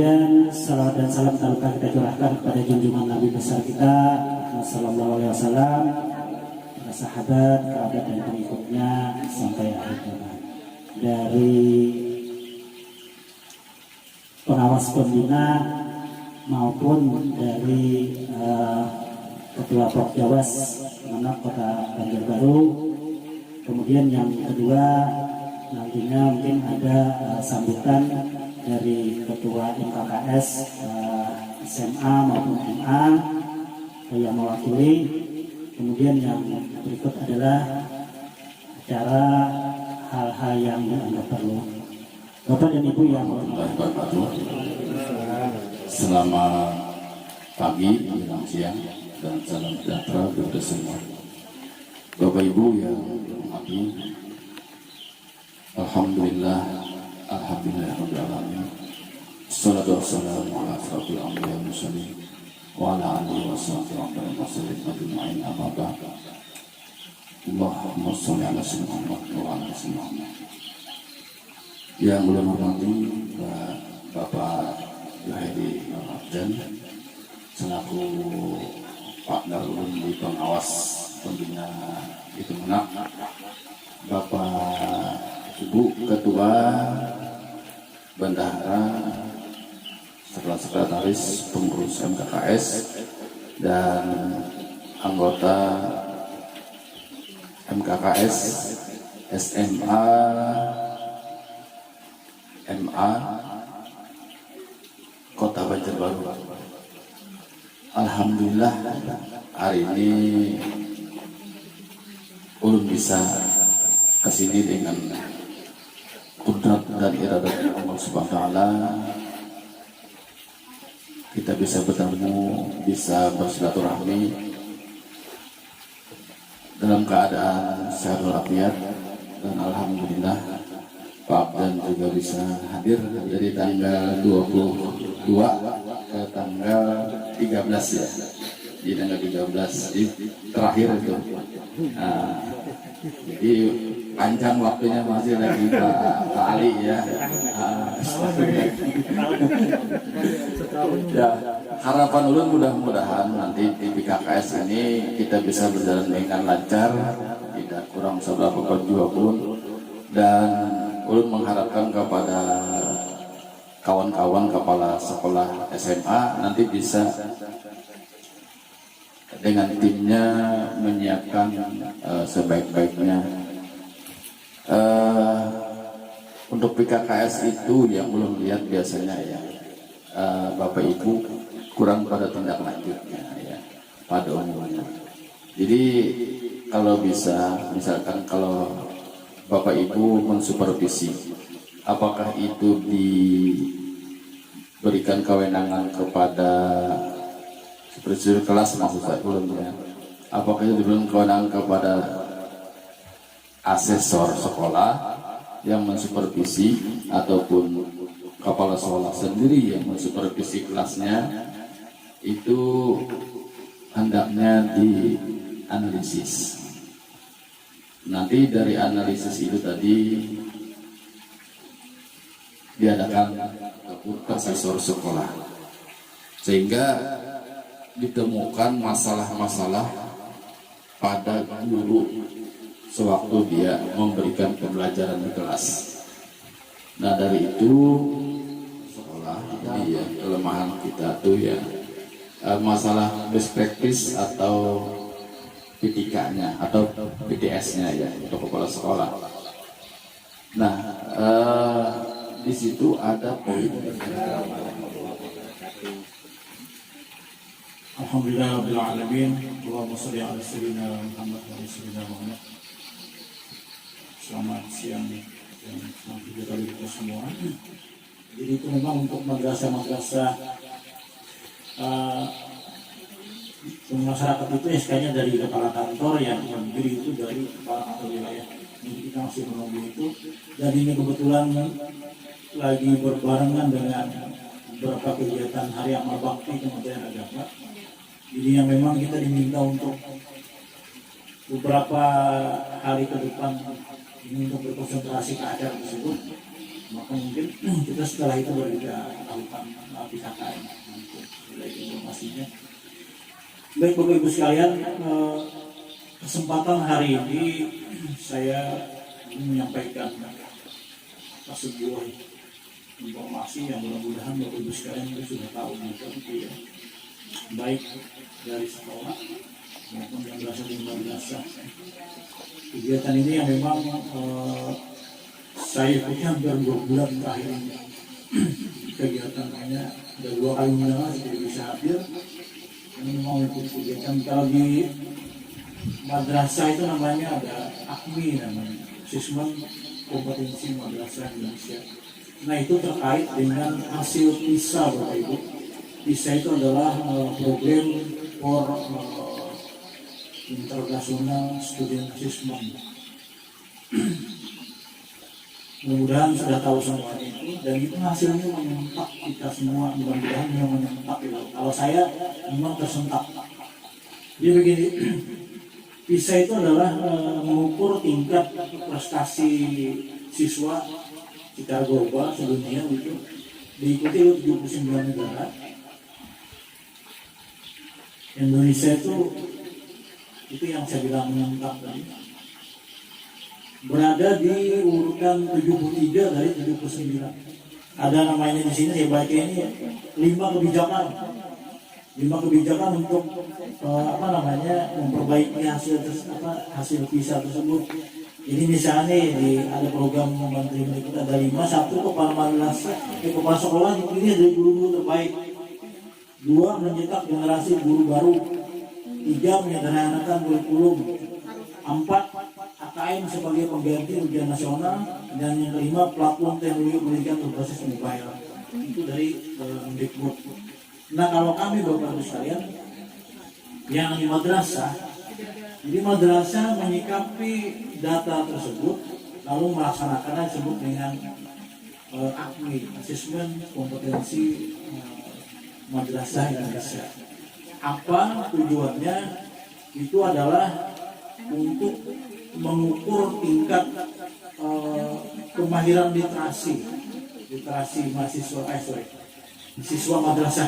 Kemudian salawat dan salam tak kita curahkan kepada junjungan Nabi besar kita Sallallahu Alaihi Wasallam, para sahabat, kerabat dan pengikutnya sampai akhir zaman. Dari pengawas pembina maupun dari Ketua Prokjawas Kemenak Kota Banjarbaru. Kemudian yang kedua nantinya mungkin ada sambutan dari Ketua MKKS SMA maupun MA yang mewakili. Kemudian yang berikut adalah acara hal-hal yang dianggap perlu. Bapak dan Ibu yang selamat pagi, menjelang siang, dan salam sejahtera kepada semua. Bapak Ibu yang hormati, Alhamdulillahirrahmanirrahim. Salatu wassalamu ala asrafil anbiya wal mursalin wa ala alihi washabihi ajma'in, amma ba'd. Allahumma shalli ala sayyidina Muhammad wa ala ali sayyidina Muhammad. Yang mulia hormati Bapak Yohedi Abdan selaku Pak Darul di pengawas pembina itu Kemenak, Bapak Ibu Ketua Bendahara serta Sekretaris Pengurus MKKS dan anggota MKKS SMA MA Kota Banjarbaru. Alhamdulillah hari ini ulun bisa kesini dengan kudrat dan iradat Allah Subhanahu wa Ta'ala. Kita bisa bertemu, bisa bersilaturahmi dalam keadaan sehat walafiat, dan alhamdulillah Pak Abdan juga bisa hadir dari tanggal 22 ke tanggal 13 ya. Di tanggal 13 di terakhir itu. Nah, jadi panjang waktunya masih lagi Pak Ali ya. Ya, harapan ulun mudah-mudahan nanti di PKKS ini kita bisa berjalan dengan lancar, tidak kurang seberapa perjuangan, dan ulun mengharapkan kepada kawan-kawan kepala sekolah SMA nanti bisa dengan timnya menyiapkan sebaik-baiknya. Untuk PKKS itu yang belum lihat biasanya ya, Bapak Ibu kurang pada tindak lanjutnya ya, pada umumnya. Jadi kalau bisa, misalkan kalau Bapak Ibu mensupervisi, apakah itu diberikan kewenangan kepada supervisor kelas, maksud saya belum ya, apakah itu diberikan kewenangan kepada asesor sekolah yang mensupervisi ataupun kepala sekolah sendiri yang mensupervisi kelasnya, itu hendaknya dianalisis. Nanti dari analisis itu tadi diadakan asesor sekolah, sehingga ditemukan masalah-masalah pada guru sewaktu dia memberikan pembelajaran di kelas. Nah, dari itu sekolah ini ya, kelemahan kita tuh ya, masalah best practice atau PTK-nya atau PTS-nya ya, untuk kepala sekolah. Nah, di situ ada poin. Alhamdulillah alamin. Allahumma shalli ala sayyidina Muhammad wa ala sayyidina Muhammad. Selamat siang dan selamat juga kali kita semua. Jadi itu memang untuk madrasah-madrasah masyarakat itu SK-nya dari kepala kantor, yang berdiri itu dari kepala kantor wilayah. Jadi kita masih menunggu itu. Dan ini kebetulan lagi berbarengan dengan beberapa kegiatan Hari Amal Bakti Kementerian Agama. Jadi yang memang kita diminta untuk beberapa hari ke depan ini untuk berkonsentrasi ke acara tersebut. Maka mungkin kita setelah itu baru kita lakukan PKKM untuk informasinya. Baik Bapak Ibu sekalian, kesempatan hari ini saya menyampaikan sebuah informasi yang mudah-mudahan Bapak Ibu sekalian sudah tahu gitu ya. Baik dari sekolah maupun yang berasal dari madrasah. Kegiatan ini yang memang saya ikuti hampir 2 bulan terakhir ini. Kegiatan hanya ada 2 kali undangan tidak bisa hadir. Ini mau ikut kegiatan. Kalau di madrasah itu namanya ada AKMI, namanya Asesmen Kompetensi Madrasah Indonesia. Nah itu terkait dengan hasil PISA Bapak Ibu. PISA itu adalah program for International Student Assessment. Mudah-mudahan sudah tahu semuanya itu, dan itu hasilnya menyentak kita semua. Mudah-mudahan memang menyentak itu. Kalau saya memang tersentak. Jadi begini, PISA itu adalah mengukur tingkat prestasi siswa secara global sedunia itu, diikuti oleh 79 negara. Indonesia itu yang saya bilang menyentak tadi, berada di urutan 73 dari 79. Ada namanya di sini saya baca ini 5 kebijakan untuk memperbaiki hasil PISA tersebut. Jadi misalnya ada program Menteri Pendidikan, ada 5. 1, kepala sekolah dipilih dari guru-guru terbaik. 2, mencetak generasi guru baru. 3, menyederhanakan kurikulum. 4, AKM sebagai pengganti ujian nasional. Dan yang kelima, platform teknologi pendidikan berbasis mobile. Itu dari Mendikbud. Nah kalau kami Bapak Ibu sekalian yang di madrasah, jadi madrasah menyikapi data tersebut lalu melaksanakannya disebut dengan AKMI, Asesmen Kompetensi Madrasah Indonesia. Apa tujuannya? Itu adalah untuk mengukur tingkat kemahiran literasi siswa madrasah.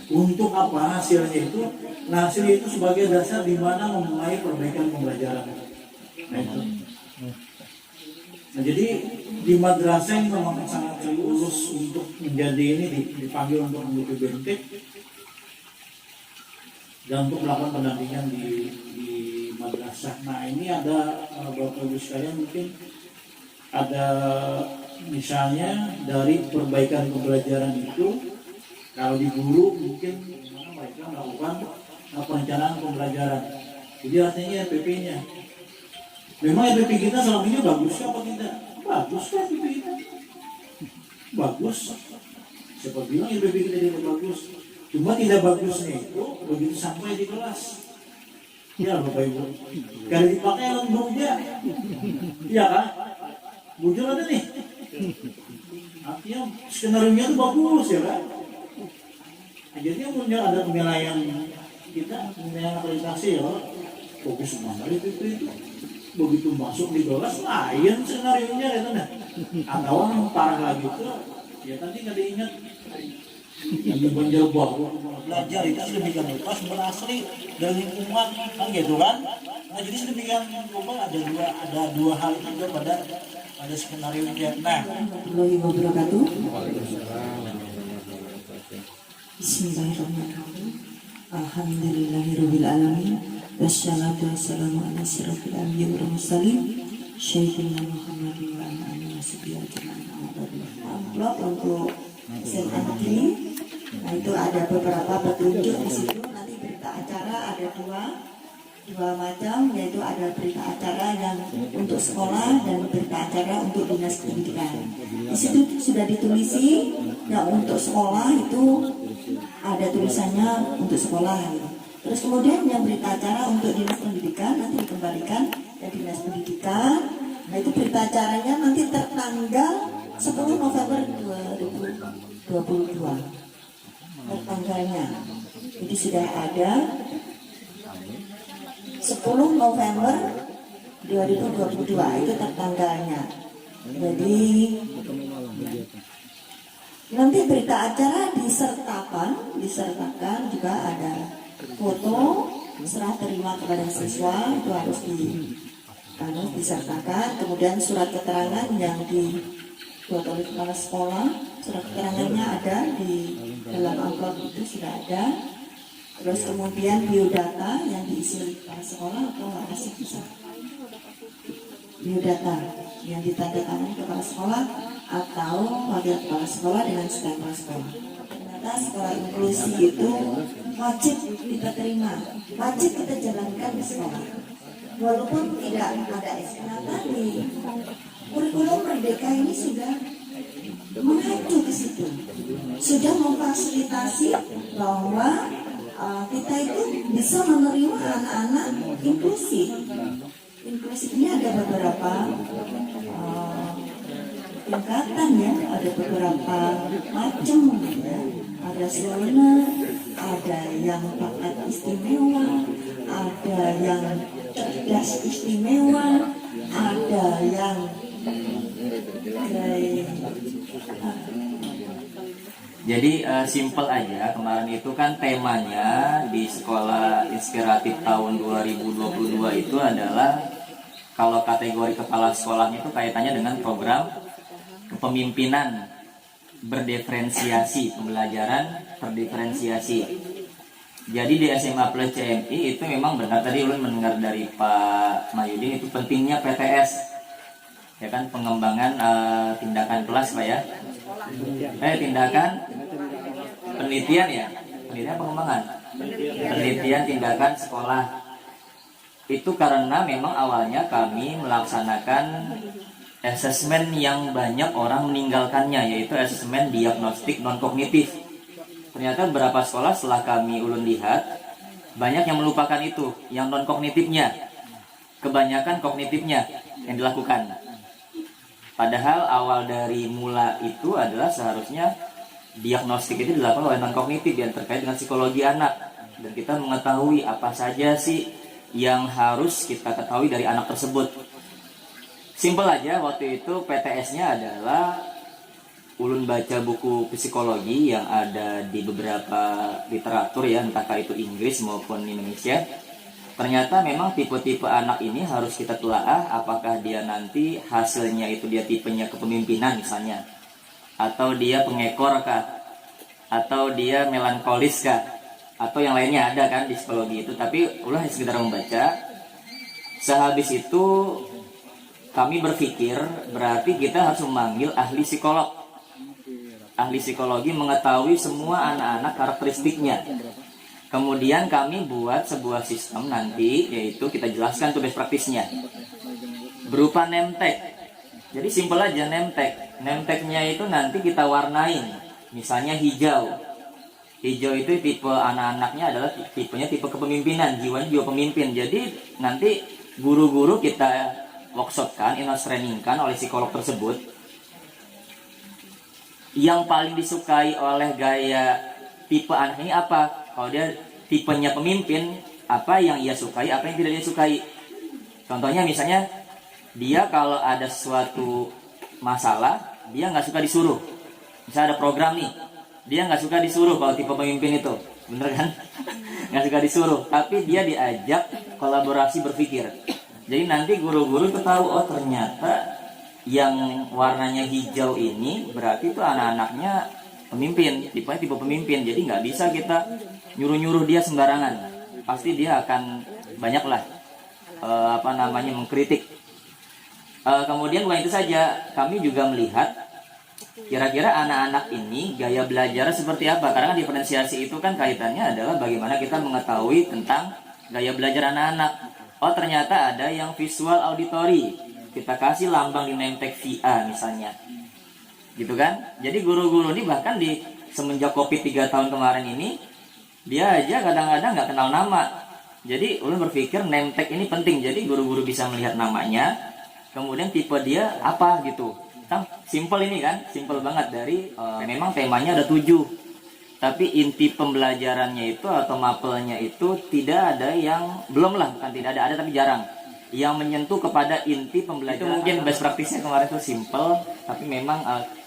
Untuk apa hasilnya itu? Nah, hasilnya itu sebagai dasar di mana memulai perbaikan pembelajaran. Nah, jadi di madrasah ini memang sangat serius untuk menjadi ini dipanggil untuk mengikuti bentek dan untuk melakukan pendampingan di madrasah. Nah, ini ada Bapak Ibu sekalian, mungkin ada misalnya dari perbaikan pembelajaran itu, kalau di guru mungkin mereka melakukan perencanaan pembelajaran. Jadi artinya EPP-nya. Memang EPP kita selama ini bagus apa tidak? Bagus kan EPP kita? Bagus. Siapa bilang EPP kita tidak bagus? Cuma tidak bagusnya itu begitu sampai di kelas. Ya Bapak Ibu. Kalau dipakai alat buja. Iya kan? Muncul ada nih. Artinya skenario-nya itu bagus ya kan? Nah, jadi muncul ada penilaian kita, penilaian akreditasi ya. Bagus semua itu. Begitu masuk di kelas lain skenario-nya ya kan? Atau yang parah lagi itu ya tadi nggak diingat yang menjelbor belajar itu sedemikian rupa sumber asli dari lingkungan kan gitu kan. Nah jadi sedemikian rupa ada dua hal itu juga pada skenario nya. Nah, Warahmatullahi wabarakatuh. Bismillahirrahmanirrahim. Alhamdulillahirabbil alamin. Wassalatu wassalamu ala asyrofil anbiya'i wal mursalin Sayyidina Muhammadin wa ala alihi washabihi ajma'in. Amplop untuk SMA Negeri. Nah itu ada beberapa petunjuk di situ. Nanti berita acara ada dua macam, yaitu ada berita acara yang untuk sekolah dan berita acara untuk dinas pendidikan. Di situ sudah ditulisi. Nah untuk sekolah itu ada tulisannya untuk sekolah. Terus kemudian yang berita acara untuk dinas pendidikan nanti dikembalikan ke dinas pendidikan. Nah itu berita acaranya nanti tertanggal 10 November 2022 tertanggalnya. Jadi sudah ada 10 November 2022 itu tertanggalnya. Jadi Nanti berita acara disertakan juga ada foto serah terima kepada siswa, itu harus disertakan. Kemudian surat keterangan yang dibuat oleh kepala sekolah, surat keterangannya ada di dalam amplop itu sudah ada. Terus kemudian biodata yang diisi oleh kepala sekolah atau ada sih bisa biodata yang ditandatangani kepala sekolah atau wakil kepala sekolah dengan staf kepala sekolah. Ternyata sekolah inklusi itu wajib kita terima, wajib kita jalankan di sekolah. Walaupun tidak ada ternyata di kurikulum Merdeka ini sudah mengacu ke situ, sudah memfasilitasi bahwa kita itu bisa menerima anak-anak inklusif. Inklusif ini ada beberapa tingkatan ya, ada beberapa macam ya. Ada selenar, ada yang bakat istimewa, ada yang cerdas istimewa, ada yang Jadi simple aja, kemarin itu kan temanya di Sekolah Inspiratif tahun 2022 itu adalah, kalau kategori kepala sekolahnya itu kaitannya dengan program kepemimpinan berdiferensiasi, pembelajaran berdiferensiasi. Jadi di SMA Plus CMI itu memang benar, tadi ulun mendengar dari Pak Mayudin itu pentingnya PTS, ya kan, pengembangan tindakan kelas Pak ya. Tindakan penelitian ya, penelitian pengembangan, penelitian tindakan sekolah. Itu karena memang awalnya kami melaksanakan asesmen yang banyak orang meninggalkannya, yaitu asesmen diagnostik non-kognitif. Ternyata beberapa sekolah setelah kami ulun lihat, banyak yang melupakan itu, yang non-kognitifnya. Kebanyakan kognitifnya yang dilakukan. Padahal awal dari mula itu adalah seharusnya diagnostik itu dilakukan oleh non-kognitif yang terkait dengan psikologi anak. Dan kita mengetahui apa saja sih yang harus kita ketahui dari anak tersebut. Simpel aja, waktu itu PTS-nya adalah ulun baca buku psikologi yang ada di beberapa literatur ya, entahkah itu Inggris maupun Indonesia. Ternyata memang tipe-tipe anak ini harus kita telaah, apakah dia nanti hasilnya itu dia tipenya kepemimpinan misalnya, atau dia pengekor kah, atau dia melankolis kah, atau yang lainnya ada kan di psikologi itu. Tapi ulah sekedar membaca. Sehabis itu kami berpikir berarti kita harus memanggil ahli psikolog. Ahli psikologi mengetahui semua anak-anak karakteristiknya. Kemudian kami buat sebuah sistem nanti, yaitu kita jelaskan tuh best praktisnya berupa name tag. Jadi simpel aja name tag. Name tagnya itu nanti kita warnain, misalnya hijau. Hijau itu tipe anak-anaknya adalah tipenya tipe kepemimpinan, jiwanya jiwa pemimpin. Jadi nanti guru-guru kita workshopkan, in-house trainingkan oleh psikolog tersebut. Yang paling disukai oleh gaya tipe anak ini apa? Kalau dia tipenya pemimpin, apa yang ia sukai, apa yang tidak dia sukai. Contohnya misalnya, dia kalau ada suatu masalah, dia nggak suka disuruh. Misalnya ada program nih, dia nggak suka disuruh kalau tipe pemimpin itu. Bener kan? Nggak suka disuruh, tapi dia diajak kolaborasi berpikir. Jadi nanti guru-guru itu tahu, oh ternyata yang warnanya hijau ini berarti itu anak-anaknya pemimpin, tipenya tipe pemimpin. Jadi nggak bisa kita nyuruh-nyuruh dia sembarangan, pasti dia akan banyaklah mengkritik. Kemudian bukan itu saja, kami juga melihat kira-kira anak-anak ini gaya belajar seperti apa. Karena diferensiasi itu kan kaitannya adalah bagaimana kita mengetahui tentang gaya belajar anak-anak. Oh ternyata ada yang visual auditory, kita kasih lambang di name tag VA misalnya, gitu kan. Jadi guru-guru ini bahkan di semenjak COVID 3 tahun kemarin ini, dia aja kadang-kadang nggak kenal nama. Jadi ulun berpikir name tag ini penting. Jadi guru-guru bisa melihat namanya, kemudian tipe dia apa gitu. Kan simple ini kan, simple banget. Dari memang temanya ada 7, tapi inti pembelajarannya itu atau mapelnya itu tidak ada yang, belum lah, bukan tidak ada tapi jarang yang menyentuh kepada inti pembelajaran. Itu mungkin best practice-nya kemarin itu simple, tapi memang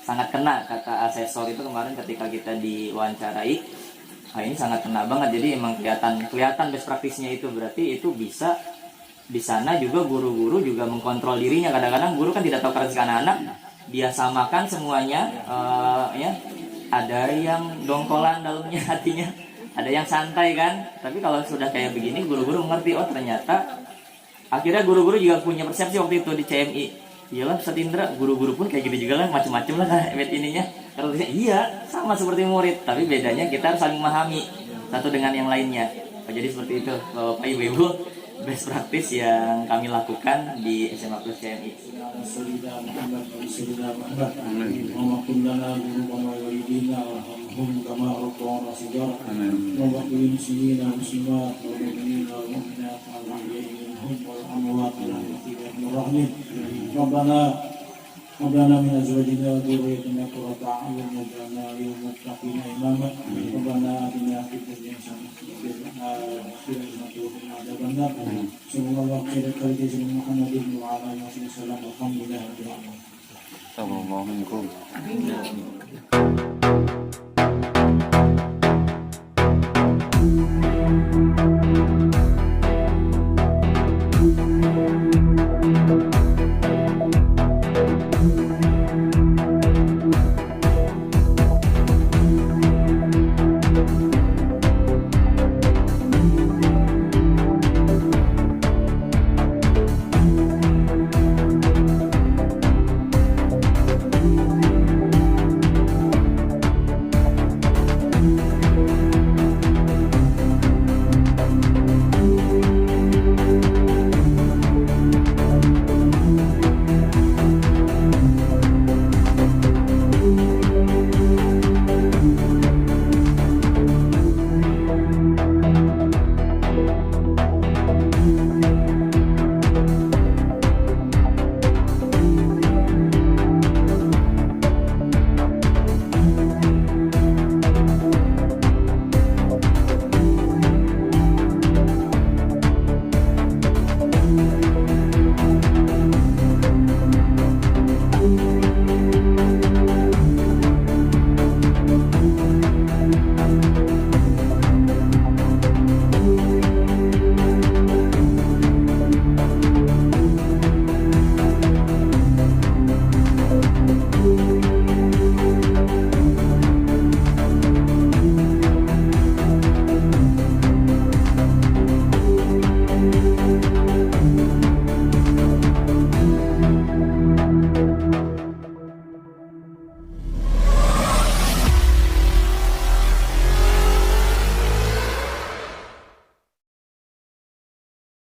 sangat kena kata asesor itu kemarin ketika kita diwawancarai. Nah, ini sangat kena banget. Jadi emang kelihatan best praktisnya itu, berarti itu bisa di sana juga guru-guru juga mengkontrol dirinya. Kadang-kadang guru kan tidak tahu karakteristik anak-anak, dia samakan semuanya, ya ada yang dongkolan dalamnya hatinya, ada yang santai kan. Tapi kalau sudah kayak begini guru-guru mengerti, oh ternyata akhirnya guru-guru juga punya persepsi waktu itu di CMI. Iyalah Ustaz Indra, guru-guru pun kayak gitu juga lah, macam-macam lah kan ininya. Karakteristiknya iya sama seperti murid, tapi bedanya kita harus saling memahami satu dengan yang lainnya. Jadi seperti itu Bapak Ibu, best practice yang kami lakukan di SMA Plus CMI. ربنا من أزواجنا وذريتنا قرة أعين واجعلنا للمتقين إماما ربنا آتنا في الدنيا حسنة وفي الآخرة وقنا عذاب النار صلى الله عليه وسلم محمد وعلى آله وصحبه وسلم والحمد لله رب العالمين. Assalamualaikum.